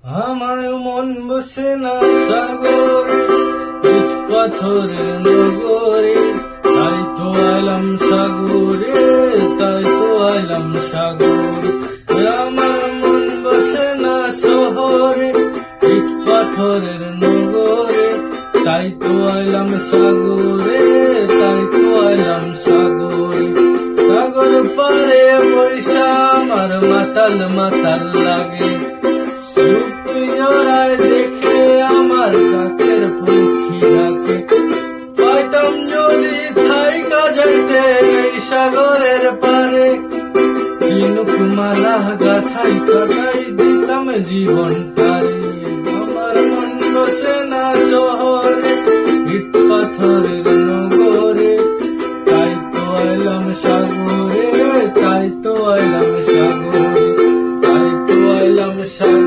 আমার মন বসে না সাগরে, ইট পাথরের নগরে, তাই তো আইলাম সাগরে, তাই তো আইলাম সাগরে। আমার মন বসে না শহরে, ইট পাথরের নগরে, তাই তো আইলাম সাগরে, তাই তো আইলাম সাগরে। সাগর পারে বৈশা আমার মাতাল মাতাল লাগে, জোড়ায় দেখে আমার ডাকের পক্ষী ডাকে। পাইতাম যদি থাইকা যাইতে এই সাগরের পারে, চিনুক মালা গাথাই কাটাই দিতাম জীবনটারে। আমার মন বসে না শহরে, ইট পাথরের নগরে, তাই তো আইলাম সাগরে, তাই তো আইলাম সাগরে, তাই তো আইলাম সাগরে।